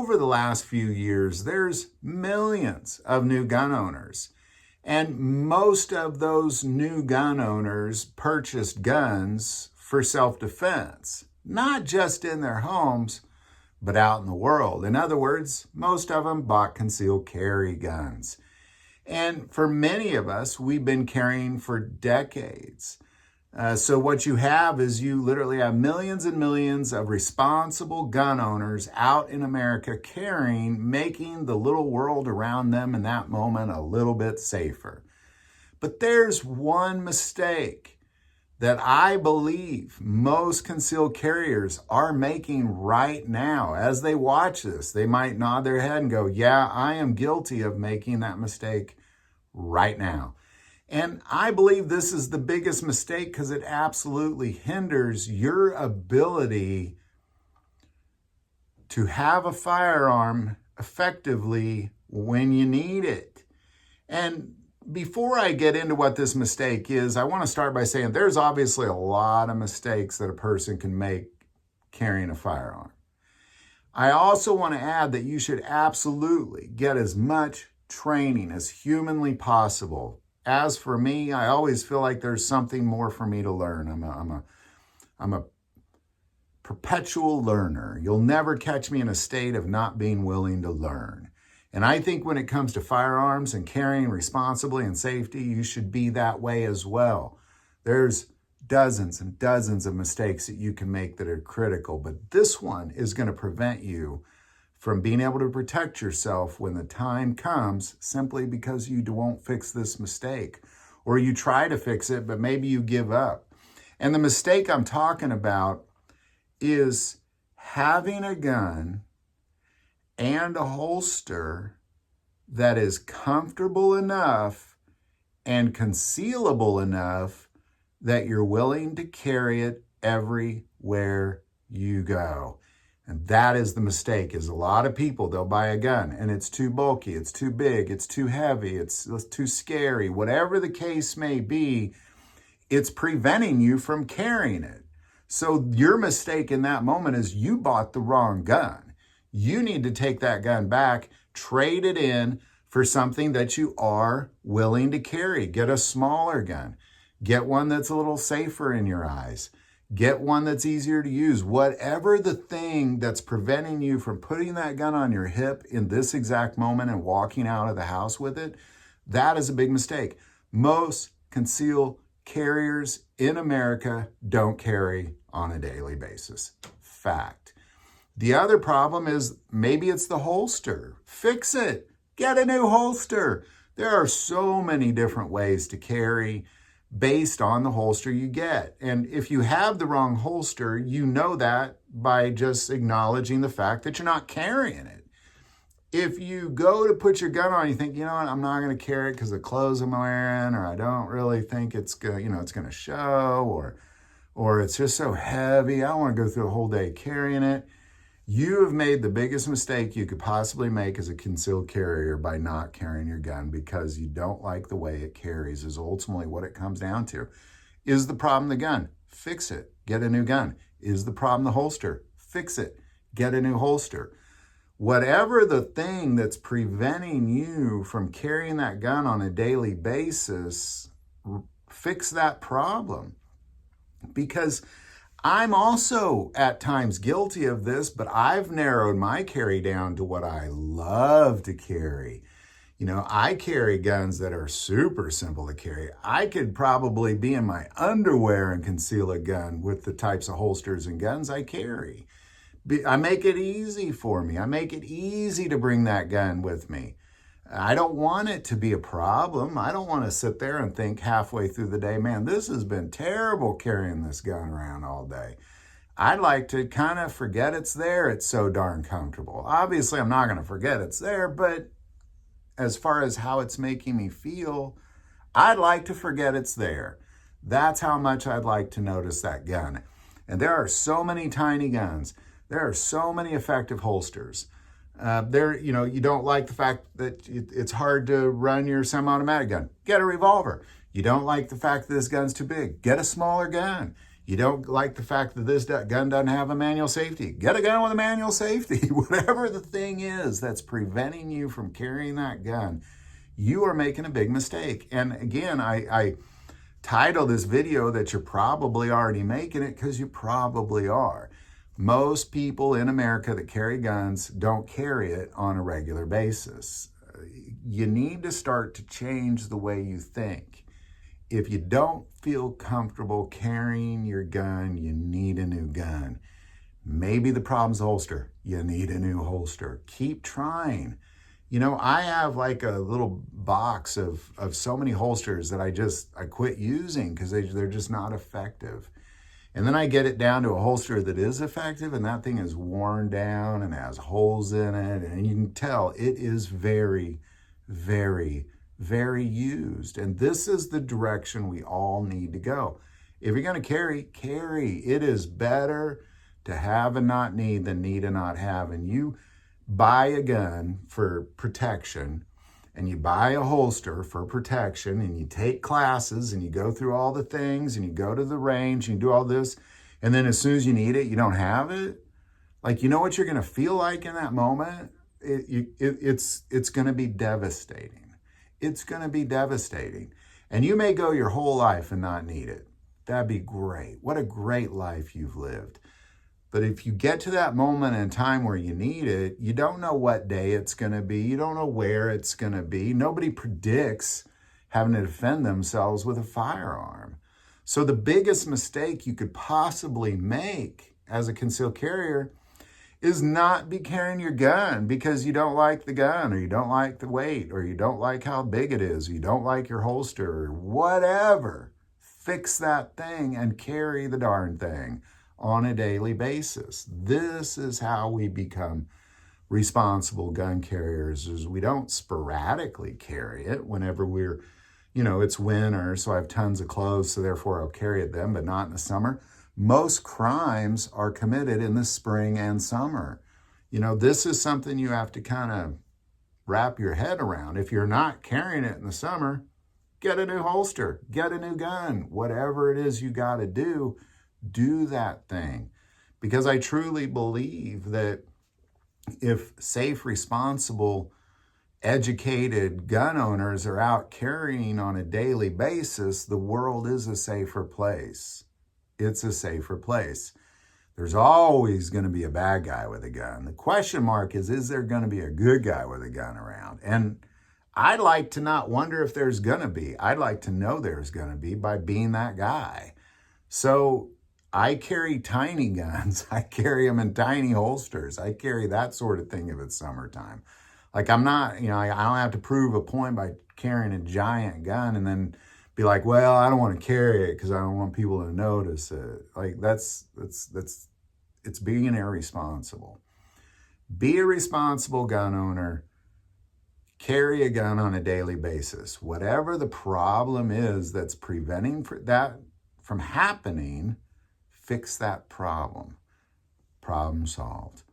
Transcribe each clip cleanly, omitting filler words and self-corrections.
over the last few years, there's millions of new gun owners. And most of those new gun owners purchased guns for self-defense, not just in their homes, but out in the world. In other words, most of them bought concealed carry guns. And for many of us, we've been carrying for decades. So what you have is you literally have millions and millions of responsible gun owners out in America carrying, making the little world around them in that moment a little bit safer. But there's one mistake that I believe most concealed carriers are making right now. As they watch this, they might nod their head and go, yeah, I am guilty of making that mistake right now. And I believe this is the biggest mistake because it absolutely hinders your ability to have a firearm effectively when you need it. And before I get into what this mistake is, I want to start by saying there's obviously a lot of mistakes that a person can make carrying a firearm. I also want to add that you should absolutely get as much training as humanly possible. As for me, I always feel like there's something more for me to learn. I'm a perpetual learner. You'll never catch me in a state of not being willing to learn. And I think when it comes to firearms and carrying responsibly and safety, you should be that way as well. There's dozens and dozens of mistakes that you can make that are critical, but this one is going to prevent you from being able to protect yourself when the time comes, simply because you won't fix this mistake, or you try to fix it, but maybe you give up. And the mistake I'm talking about is having a gun and a holster that is comfortable enough and concealable enough that you're willing to carry it everywhere you go. And that is the mistake, is a lot of people, they'll buy a gun and it's too bulky, it's too big, it's too heavy, it's too scary. Whatever the case may be, it's preventing you from carrying it. So your mistake in that moment is you bought the wrong gun. You need to take that gun back, trade it in for something that you are willing to carry. Get a smaller gun. Get one that's a little safer in your eyes. Get one that's easier to use. Whatever the thing that's preventing you from putting that gun on your hip in this exact moment and walking out of the house with it, that is a big mistake. Most concealed carriers in America don't carry on a daily basis. Fact. The other problem is maybe it's the holster. Fix it. Get a new holster. There are so many different ways to carry based on the holster you get. And if you have the wrong holster, you know that by just acknowledging the fact that you're not carrying it. If you go to put your gun on, you think, you know what, I'm not going to carry it because the clothes I'm wearing, or I don't really think it's going, it's going to show, or it's just so heavy, I don't want to go through a whole day carrying it. You have made the biggest mistake you could possibly make as a concealed carrier by not carrying your gun, because you don't like the way it carries is ultimately what it comes down to. Is the problem the gun? Fix it. Get a new gun. Is the problem the holster? Fix it. Get a new holster. Whatever the thing that's preventing you from carrying that gun on a daily basis, fix that problem. Because I'm also at times guilty of this, but I've narrowed my carry down to what I love to carry. I carry guns that are super simple to carry. I could probably be in my underwear and conceal a gun with the types of holsters and guns I carry. I make it easy for me. I make it easy to bring that gun with me. I don't want it to be a problem. I don't want to sit there and think halfway through the day, man, this has been terrible carrying this gun around all day. I'd like to kind of forget it's there. It's so darn comfortable. Obviously, I'm not going to forget it's there, but as far as how it's making me feel, I'd like to forget it's there. That's how much I'd like to notice that gun. And there are so many tiny guns. There are so many effective holsters. You don't like the fact that it's hard to run your semi-automatic gun. Get a revolver. You don't like the fact that this gun's too big. Get a smaller gun. You don't like the fact that this gun doesn't have a manual safety. Get a gun with a manual safety. Whatever the thing is that's preventing you from carrying that gun, you are making a big mistake. And again, I title this video that you're probably already making it, because you probably are. Most people in America that carry guns don't carry it on a regular basis. You need to start to change the way you think. If you don't feel comfortable carrying your gun, you need a new gun. Maybe the problem's the holster. You need a new holster. Keep trying. You know, I have like a little box of so many holsters that I quit using because they're just not effective. And then I get it down to a holster that is effective, and that thing is worn down and has holes in it. And you can tell it is very, very, very used. And this is the direction we all need to go. If you're going to carry. It is better to have and not need than need and not have. And you buy a gun for protection, and you buy a holster for protection, and you take classes, and you go through all the things, and you go to the range, and you do all this, and then as soon as you need it, you don't have it. Like, you know what you're going to feel like in that moment? It's going to be devastating. It's going to be devastating. And you may go your whole life and not need it. That'd be great. What a great life you've lived. But if you get to that moment in time where you need it, you don't know what day it's going to be. You don't know where it's going to be. Nobody predicts having to defend themselves with a firearm. So the biggest mistake you could possibly make as a concealed carrier is not be carrying your gun because you don't like the gun, or you don't like the weight, or you don't like how big it is, or you don't like your holster, or whatever. Fix that thing and carry the darn thing on a daily basis. This is how we become responsible gun carriers, is we don't sporadically carry it whenever we're, it's winter, so I have tons of clothes, so therefore I'll carry it then, but not in the summer. Most crimes are committed in the spring and summer. This is something you have to kind of wrap your head around. If you're not carrying it in the summer, get a new holster, get a new gun, whatever it is you got to do that thing. Because I truly believe that if safe, responsible, educated gun owners are out carrying on a daily basis, the world is a safer place. It's a safer place. There's always going to be a bad guy with a gun. The question mark is there going to be a good guy with a gun around? And I'd like to not wonder if there's going to be. I'd like to know there's going to be by being that guy. So I carry tiny guns. I carry them in tiny holsters. I carry that sort of thing if it's summertime. Like, I'm not, I don't have to prove a point by carrying a giant gun and then be like, well, I don't want to carry it because I don't want people to notice it. Like, it's being irresponsible. Be a responsible gun owner. Carry a gun on a daily basis. Whatever the problem is that's preventing that from happening, fix that problem. Problem solved.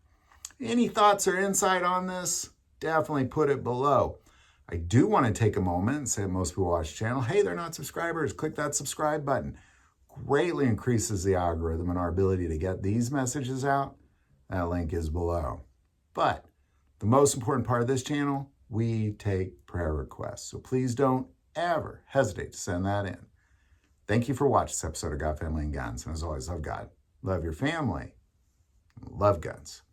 Any thoughts or insight on this? Definitely put it below. I do want to take a moment and say to most people watch the channel, hey, they're not subscribers. Click that subscribe button. Greatly increases the algorithm and our ability to get these messages out. That link is below. But the most important part of this channel, we take prayer requests. So please don't ever hesitate to send that in. Thank you for watching this episode of God, Family, and Guns. And as always, love God, love your family, love guns.